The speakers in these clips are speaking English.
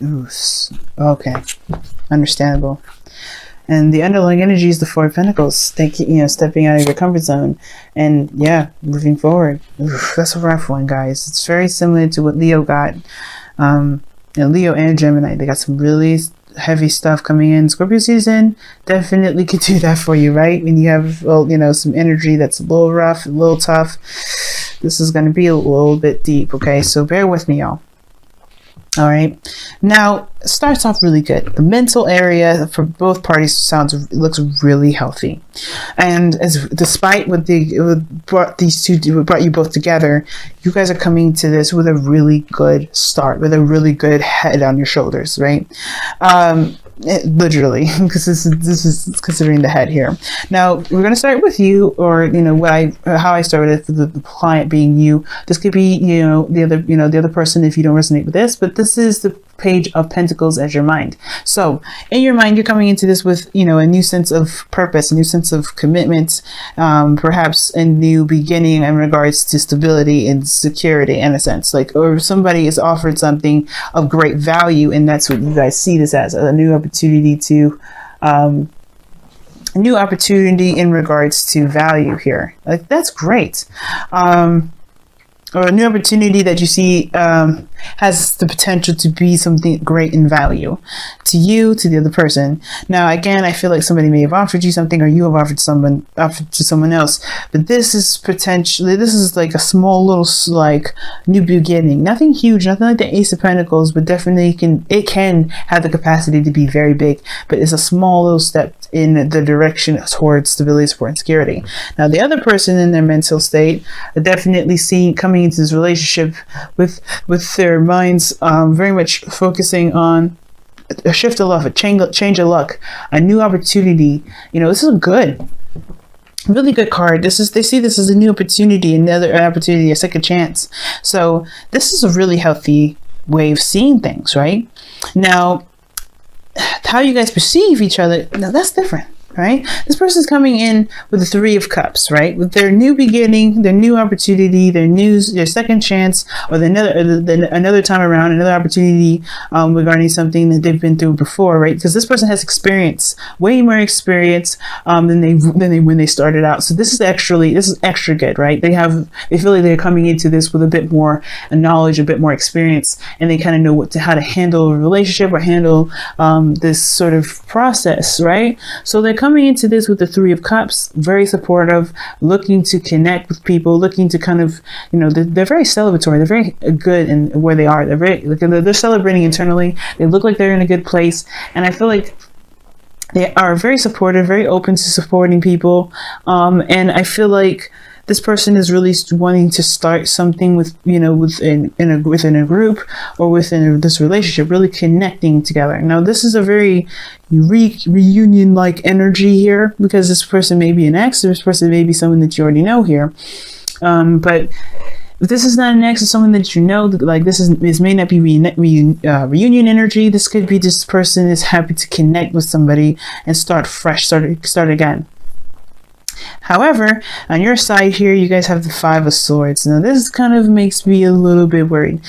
Okay, understandable. And the underlying energy is the Four of Pentacles. Thank you, stepping out of your comfort zone and yeah, moving forward. Oof, that's a rough one, guys. It's very similar to what Leo got. Leo and Gemini, they got some really heavy stuff coming in. Scorpio season definitely could do that for you, right? When you have, well, some energy that's a little rough, a little tough. This is going to be a little bit deep, okay? So bear with me, y'all. All right, now it starts off really good. The mental area for both parties looks really healthy, and despite what brought you both together, you guys are coming to this with a really good start, with a really good head on your shoulders, right? Literally, because this is considering the head here. Now we're going to start with you, or how I started with the client being you. This could be the other person if you don't resonate with this, but this is the Page of Pentacles as your mind. So in your mind, you're coming into this with a new sense of purpose, a new sense of commitment, perhaps a new beginning in regards to stability and security, in a sense, or somebody is offered something of great value, and that's what you guys see this as, a new opportunity to in regards to value here. That's great. Or a new opportunity that you see has the potential to be something great in value to you, to the other person. Now, again, I feel like somebody may have offered you something, or you have offered to someone else. But this is like a small little new beginning. Nothing huge, nothing like the Ace of Pentacles, but definitely it can have the capacity to be very big. But it's a small little step in the direction towards stability, support, and security. Now, the other person in their mental state are definitely coming into this relationship with their minds very much focusing on a shift of love, a change of luck, a new opportunity. This is a really good card. They see this as a new opportunity, another opportunity, a second chance. So this is a really healthy way of seeing things, right? Now, how you guys perceive each other, now that's different, right? This person's coming in with the Three of Cups, right? With their new beginning, their new opportunity, their second chance, or another time around, another opportunity regarding something that they've been through before, right? Because this person has experience, way more experience than when they started out. So this is extra good, right? They feel like they're coming into this with a bit more knowledge, a bit more experience, and they kind of know how to handle a relationship or handle this sort of process, right? So they're coming into this with the Three of Cups, very supportive, looking to connect with people, looking to kind of, they're very celebratory. They're very good in where they are. They're celebrating internally. They look like they're in a good place. And I feel like they are very supportive, very open to supporting people. And I feel like this person is really wanting to start something within a group or within this relationship, really connecting together. Now, this is a very reunion-like energy here, because this person may be an ex, this person may be someone that you already know here. But if this is not an ex, it's someone that you know, this may not be reunion energy. This could be this person is happy to connect with somebody and start fresh, start again. However, on your side here, you guys have the Five of Swords. Now, this kind of makes me a little bit worried.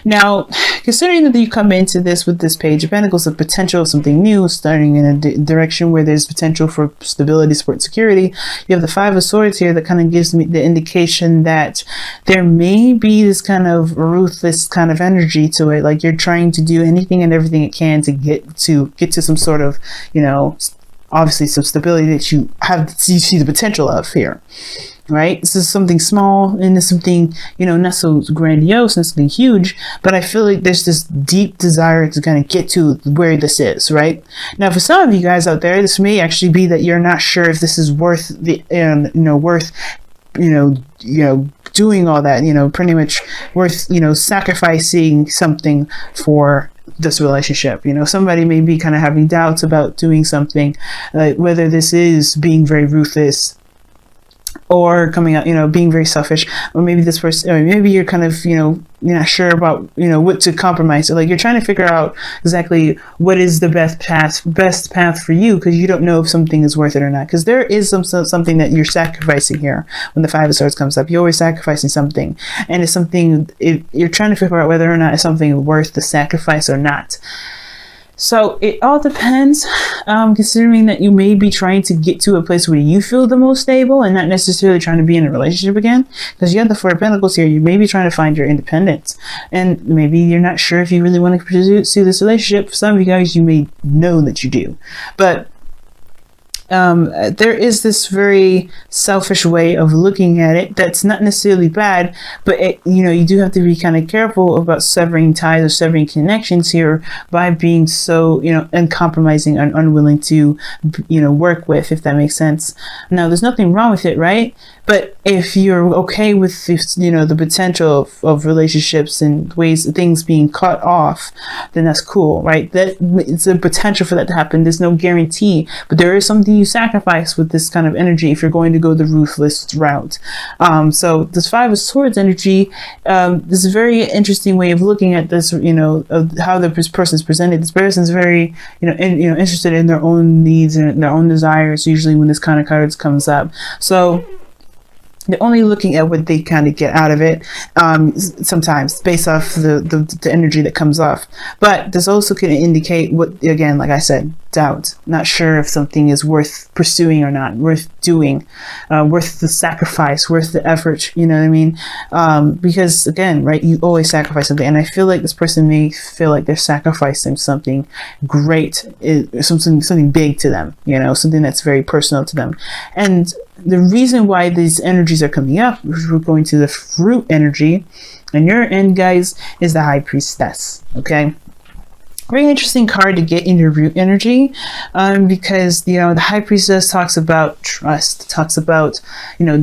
Now, considering that you come into this with this Page of Pentacles, the potential of something new, starting in a direction where there's potential for stability, support, and security, you have the Five of Swords here that kind of gives me the indication that there may be this kind of ruthless kind of energy to it. Like you're trying to do anything and everything it can to get to some sort of, obviously some stability that you see the potential of here, right? This is something small and it's something, not so grandiose, not something huge, but I feel like there's this deep desire to kind of get to where this is, right? Now, for some of you guys out there, this may actually be that you're not sure if this is worth doing all that, pretty much worth, sacrificing something for this relationship. Somebody may be kind of having doubts about doing something, like whether this is being very ruthless or coming out, being very selfish, or maybe this person, or maybe you're kind of, you're not sure about, what to compromise. So like you're trying to figure out exactly what is the best path for you, because you don't know if something is worth it or not. Because there is something that you're sacrificing here. When the Five of Swords comes up, you're always sacrificing something, and it's something you're trying to figure out whether or not it's something worth the sacrifice or not. So it all depends, considering that you may be trying to get to a place where you feel the most stable and not necessarily trying to be in a relationship again. Because you have the Four of Pentacles here. You may be trying to find your independence. And maybe you're not sure if you really want to pursue this relationship. For some of you guys, you may know that you do. But there is this very selfish way of looking at it that's not necessarily bad, but you do have to be kind of careful about severing ties or severing connections here by being so uncompromising and unwilling to work with, if that makes sense. Now there's nothing wrong with it, right? But if you're okay with the potential of relationships and things being cut off, then that's cool, right? That it's a potential for that to happen. There's no guarantee, but there is something you sacrifice with this kind of energy if you're going to go the ruthless route. So this Five of Swords energy, this is a very interesting way of looking at this, of how the person is presented. This person is very, interested in their own needs and their own desires, usually when this kind of cards comes up. So they're only looking at what they kind of get out of it, sometimes based off the energy that comes off. But this also can indicate what, again, like I said, doubt, not sure if something is worth pursuing or not, worth doing, worth the sacrifice, worth the effort, you know what I mean? Because again, right, you always sacrifice something. And I feel like this person may feel like they're sacrificing something great, something big to them, something that's very personal to them. And the reason why these energies are coming up, we're going to the Fruit energy, and your end, guys, is the High Priestess. Okay, very interesting card to get in your Root energy, because the High Priestess talks about trust, talks about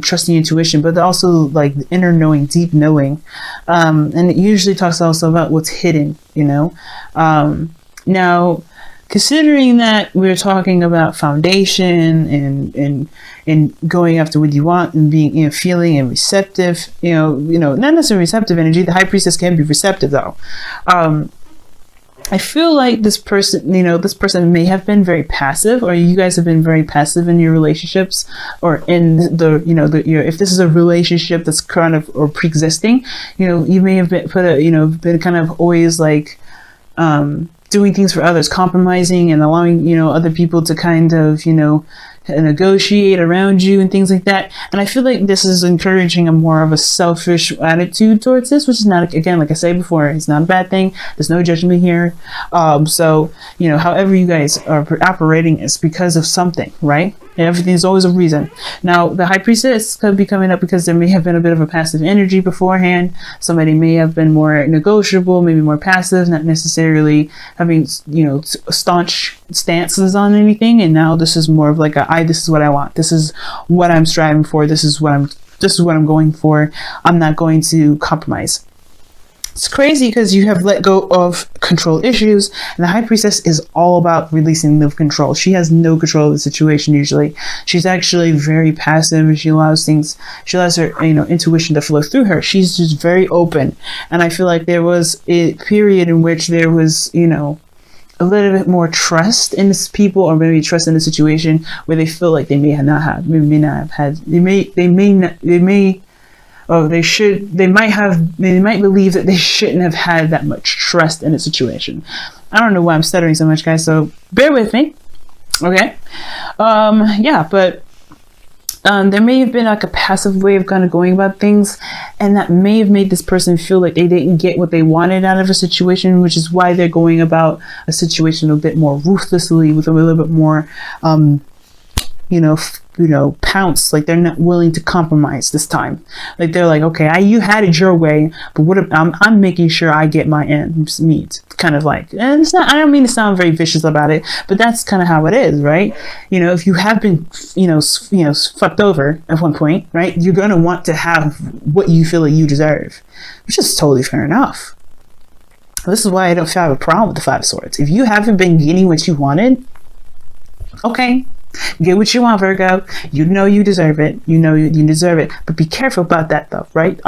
trusting intuition, but also like the inner knowing, deep knowing, and it usually talks also about what's hidden. Now, considering that we're talking about foundation and going after what you want and being feeling and receptive, not necessarily receptive energy. The High Priestess can be receptive though. I feel like this person, this person may have been very passive, or you guys have been very passive in your relationships, or in if this is a relationship that's kind of or pre-existing, you may have been been kind of always like doing things for others, compromising and allowing other people to kind of negotiate around you and things like that. And I feel like this is encouraging a more of a selfish attitude towards this, which is not, again, like I said before, it's not a bad thing. There's no judgment here. So however you guys are operating is because of something, right? Everything's always a reason. Now, the High Priestess could be coming up because there may have been a bit of a passive energy beforehand. Somebody may have been more negotiable, maybe more passive, not necessarily having, staunch stances on anything. And now this is more of like this is what I want. This is what I'm striving for. This is what I'm going for. I'm not going to compromise. It's crazy because you have let go of control issues, and the High Priestess is all about releasing the control. She has no control of the situation usually. She's actually very passive, and she allows her intuition to flow through her. She's just very open, and I feel like there was a period in which there was a little bit more trust in this people, or maybe trust in the situation, where they feel like they might believe that they shouldn't have had that much trust in a situation. I don't know why I'm stuttering so much, guys, so bear with me. Okay. But there may have been like a passive way of kind of going about things, and that may have made this person feel like they didn't get what they wanted out of a situation, which is why they're going about a situation a bit more ruthlessly, with a little bit more pounce. Like they're not willing to compromise this time. Like they're like, okay, you had it your way, but what if I'm making sure I get my ends meet, kind of like. And it's not, I don't mean to sound very vicious about it, but that's kind of how it is, right? If you have been fucked over at one point, right, you're going to want to have what you feel like you deserve, which is totally fair enough. This is why I don't have a problem with the Five of Swords. If you haven't been getting what you wanted, okay, Get what you want, Virgo. You know you deserve it. You know you deserve it. But be careful about that though, right?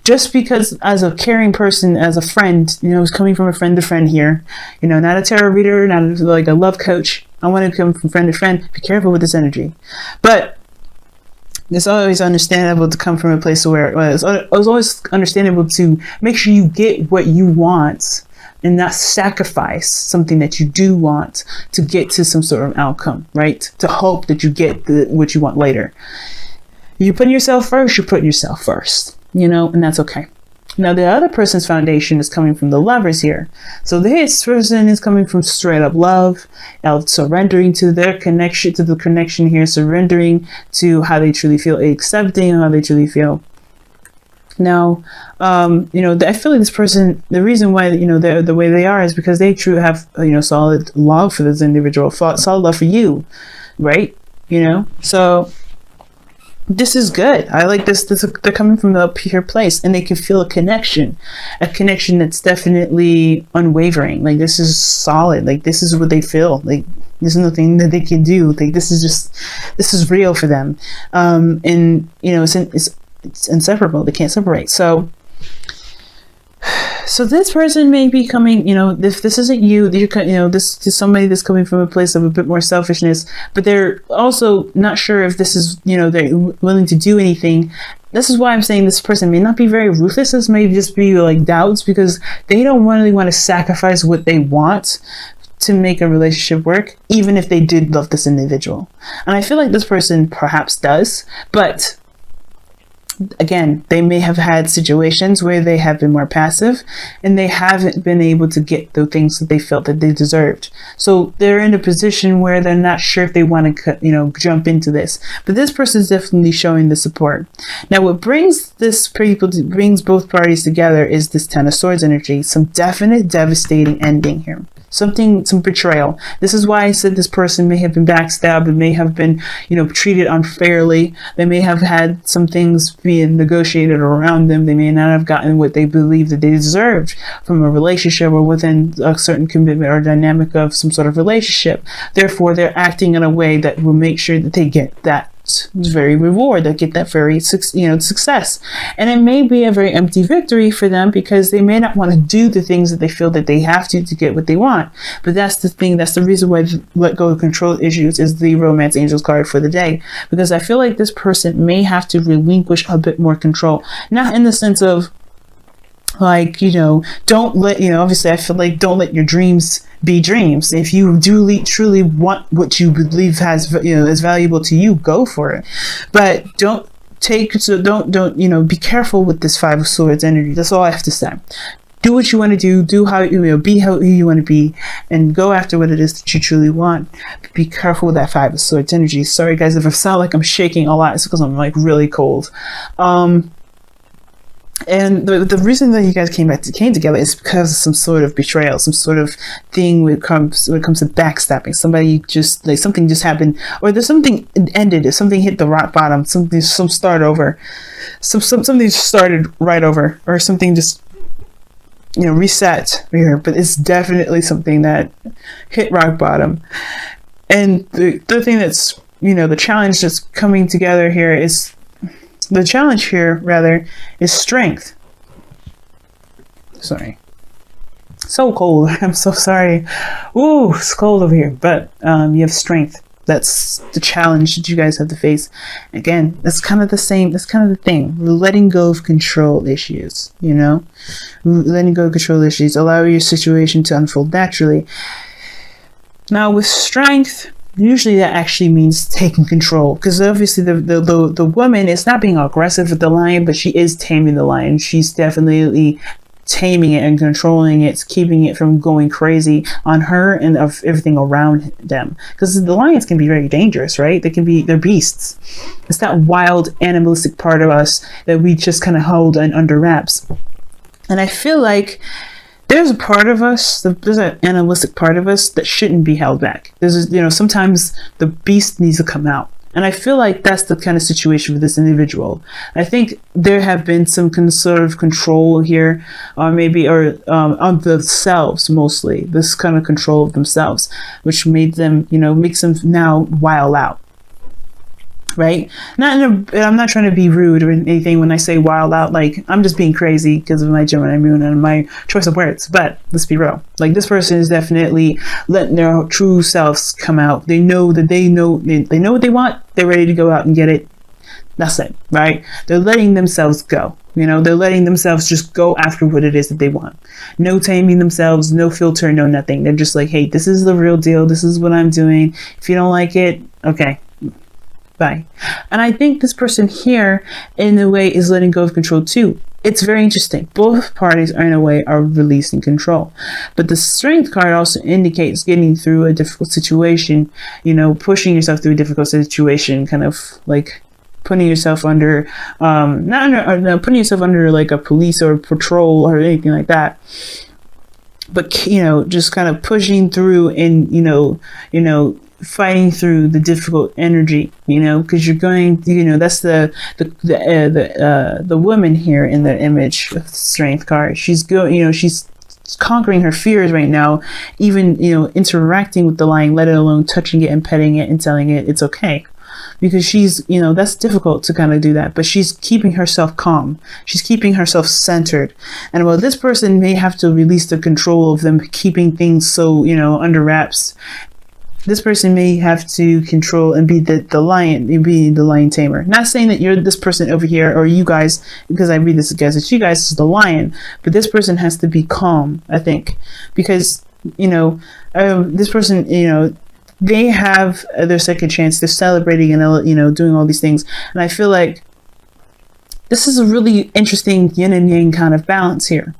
Just because as a caring person, as a friend, it's coming from a friend to friend here, not a tarot reader, not like a love coach. I want to come from friend to friend. Be careful with this energy. But it's always understandable to come from a place where it's always understandable to make sure you get what you want and not sacrifice something that you do want to get to some sort of outcome, right? To hope that you get what you want later. You're putting yourself first, you're putting yourself first, and that's okay. Now, the other person's foundation is coming from the Lovers here. So this person is coming from straight up love, surrendering to their connection, to the connection here, surrendering to how they truly feel, accepting how they truly feel. Now, I feel like this person, the reason why, they're the way they are is because they truly have, solid love for this individual, solid love for you, right? So this is good. I like this. They're coming from a pure place and they can feel a connection that's definitely unwavering. Like, this is solid. Like, this is what they feel. Like, there's nothing that they can do. Like, this is real for them. And, it's inseparable. They can't separate. So this person may be coming, if this isn't you, this is somebody that's coming from a place of a bit more selfishness, but they're also not sure if this is, they're willing to do anything. This is why I'm saying this person may not be very ruthless. This may just be like doubts because they don't really want to sacrifice what they want to make a relationship work, even if they did love this individual. And I feel like this person perhaps does, but again, they may have had situations where they have been more passive and they haven't been able to get the things that they felt that they deserved. So they're in a position where they're not sure if they want to, jump into this. But this person is definitely showing the support. Now, what brings both parties together is this Ten of Swords energy. Some definite devastating ending here. Some betrayal. This is why I said this person may have been backstabbed, and may have been, treated unfairly. They may have had some things being negotiated around them. They may not have gotten what they believed that they deserved from a relationship or within a certain commitment or dynamic of some sort of relationship. Therefore, they're acting in a way that will make sure that they get that very reward, that get that very success. And it may be a very empty victory for them because they may not want to do the things that they feel that they have to get what they want. But that's the thing, that's the reason why let go of control issues is the Romance Angels card for the day, because I feel like this person may have to relinquish a bit more control, not in the sense of like, don't let, obviously I feel like don't let your dreams be dreams. If you do truly want what you believe is valuable to you, go for it. But don't be careful with this Five of Swords energy. That's all I have to say. Do what you want to do how be how you want to be, and go after what it is that you truly want. But be careful with that Five of Swords energy. Sorry guys if I sound like I'm shaking a lot, it's because I'm like really cold. And the reason that you guys came together is because of some sort of betrayal, some sort of thing when it comes to backstabbing. Somebody just like something just happened, or there's something ended, if something hit the rock bottom, something started just started right over, or something just reset here. But it's definitely something that hit rock bottom. And the thing that's the challenge that's coming together here is. The challenge here, rather, is strength. Sorry. So cold. I'm so sorry. Ooh, it's cold over here. But you have strength. That's the challenge that you guys have to face. Again, that's kind of the same. That's kind of the thing. We're letting go of control issues, Letting go of control issues. Allow your situation to unfold naturally. Now, with strength, usually that actually means taking control, because obviously the woman is not being aggressive with the lion, but she is taming the lion. She's definitely taming it and controlling it, keeping it from going crazy on her and of everything around them, because the lions can be very dangerous, right? They're beasts. It's that wild animalistic part of us that we just kind of hold under wraps. And I feel like there's a part of us, there's an animalistic part of us that shouldn't be held back. Sometimes the beast needs to come out. And I feel like that's the kind of situation for this individual. I think there have been some sort of control here, or maybe, or on themselves mostly, this kind of control of themselves, which made them, you know, makes them now wild out. Right? I'm not trying to be rude or anything when I say wild out. Like, I'm just being crazy because of my Gemini moon and my choice of words. But let's be real. Like, this person is definitely letting their true selves come out. They know that they know what they want. They're ready to go out and get it. That's it, right? They're letting themselves go. You know, they're letting themselves just go after what it is that they want. No taming themselves, no filter, no nothing. They're just like, hey, this is the real deal. This is what I'm doing. If you don't like it, okay. Bye. And I think this person here, in a way, is letting go of control too. It's very interesting. Both parties are, in a way, are releasing control. But the Strength card also indicates getting through a difficult situation, you know, pushing yourself through a difficult situation, kind of like putting yourself under, putting yourself under like a police or patrol or anything like that. But, you know, just kind of pushing through and, you know, fighting through the difficult energy, you know, because you're going, you know, that's the woman here in the image of the Strength card. She's going, you know, she's conquering her fears right now, even, you know, interacting with the lion, let alone touching it and petting it and telling it it's okay. Because she's, you know, that's difficult to kind of do that, but she's keeping herself calm. She's keeping herself centered. And while this person may have to release the control of them keeping things so, you know, under wraps, this person may have to control and be the lion, be the lion tamer. Not saying that you're this person over here or you guys, because I read this as you guys is the lion, but this person has to be calm, I think, because, you know, this person, you know, they have their second chance. They're celebrating and, you know, doing all these things. And I feel like this is a really interesting yin and yang kind of balance here.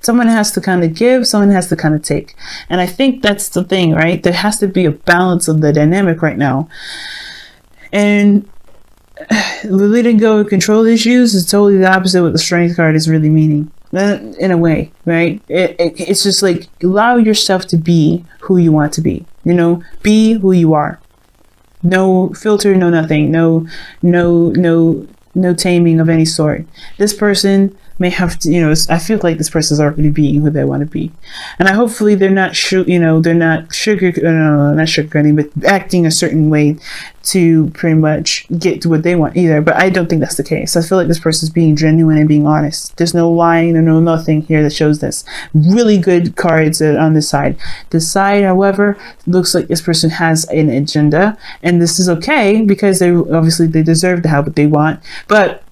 Someone has to kind of give, someone has to kind of take. And I think that's the thing, right? There has to be a balance of the dynamic right now. And letting go of control issues is totally the opposite of what the Strength card is really meaning. In a way, right? It's just like, allow yourself to be who you want to be. You know, be who you are. No filter, no nothing. No taming of any sort. This person may have to, you know, I feel like this person is already being who they want to be. And hopefully they're not, not sugarcoating, but acting a certain way to pretty much get to what they want either. But I don't think that's the case. I feel like this person is being genuine and being honest. There's no lying or no nothing here that shows this. Really good cards on this side. This side, however, looks like this person has an agenda, and this is okay because they deserve to have what they want. But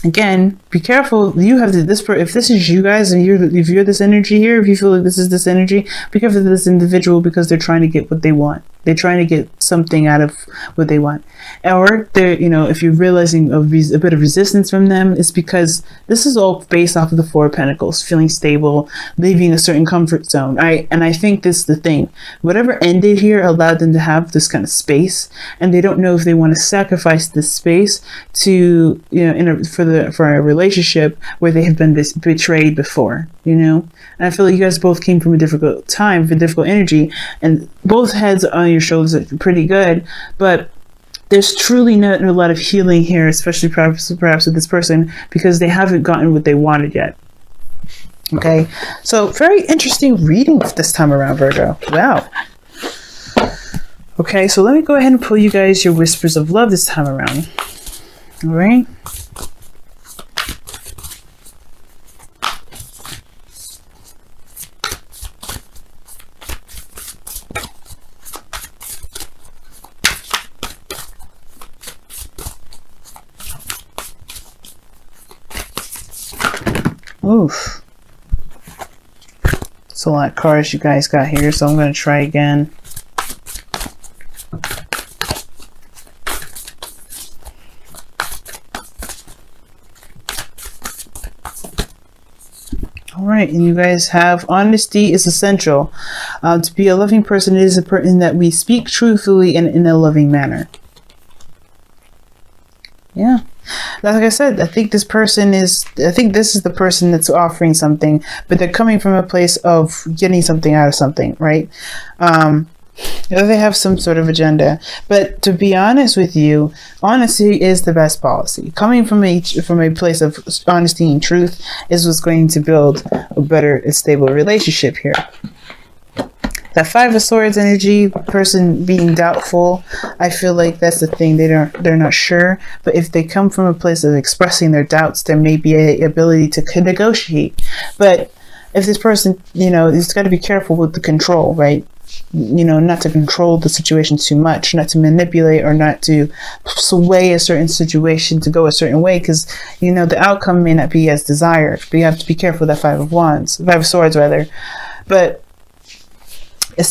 again, be careful. You have if this is you guys, and if you're this energy here, if you feel like this is this energy, be careful of this individual because they're trying to get what they want. They're trying to get something out of what they want. Or they're, you know, if you're realizing a bit of resistance from them, it's because this is all based off of the Four of Pentacles, feeling stable, leaving a certain comfort zone. Right? And I think this is the thing. Whatever ended here allowed them to have this kind of space, and they don't know if they want to sacrifice this space to, you know, for a relationship where they have been betrayed before, you know. And I feel like you guys both came from a difficult time, with difficult energy, and both heads on your shoulders are pretty good, but there's truly not a lot of healing here, especially perhaps with this person, because they haven't gotten what they wanted yet. Okay, so very interesting reading this time around, Virgo. Wow. Okay, so let me go ahead and pull you guys your whispers of love this time around. All right. Oof. That's a lot of cards you guys got here, so I'm going to try again. Alright, and you guys have honesty is essential. To be a loving person, it is a person that we speak truthfully and in a loving manner. Yeah. Like I said, I think this is the person that's offering something, but they're coming from a place of getting something out of something, right? They have some sort of agenda. But to be honest with you, honesty is the best policy. Coming from a place of honesty and truth is what's going to build a better and stable relationship here. That Five of Swords energy, person being doubtful, I feel like that's the thing. They're not sure. But if they come from a place of expressing their doubts, there may be a ability to negotiate. But if this person, he's got to be careful with the control, right? Not to control the situation too much, not to manipulate or not to sway a certain situation to go a certain way, because the outcome may not be as desired. But you have to be careful with that Five of Swords rather. But it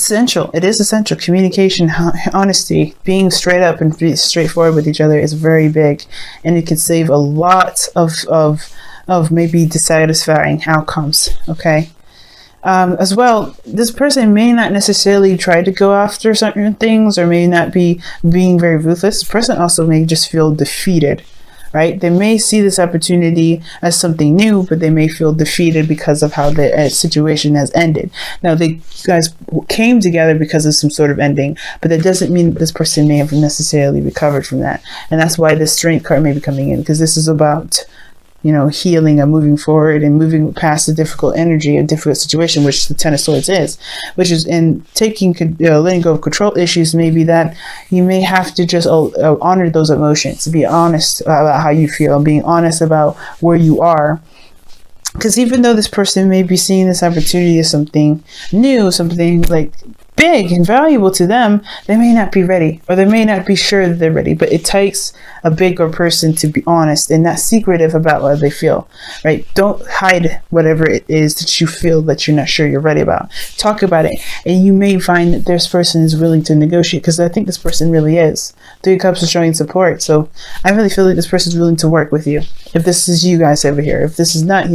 is essential. Communication, honesty, being straight up and be straightforward with each other is very big, and it can save a lot of maybe dissatisfying outcomes. Okay. As well, this person may not necessarily try to go after certain things, or may not be being very ruthless. This person also may just feel defeated, right? They may see this opportunity as something new, but they may feel defeated because of how the situation has ended. Now, you guys came together because of some sort of ending, but that doesn't mean that this person may have necessarily recovered from that. And that's why this Strength card may be coming in, because this is about healing and moving forward and moving past the difficult energy, a difficult situation, which the Ten of Swords is, which is in taking, letting go of control issues. Maybe that you may have to just honor those emotions, be honest about how you feel, being honest about where you are. Because even though this person may be seeing this opportunity as something new, something like big and valuable to them, they may not be ready, or they may not be sure that they're ready. But it takes a bigger person to be honest and not secretive about what they feel, right? Don't hide whatever it is that you feel that you're not sure you're ready about. Talk about it, and you may find that this person is willing to negotiate, because I think this person really is. Three of Cups is showing support, so I really feel like this person is willing to work with you. If this is you guys over here, if this is not,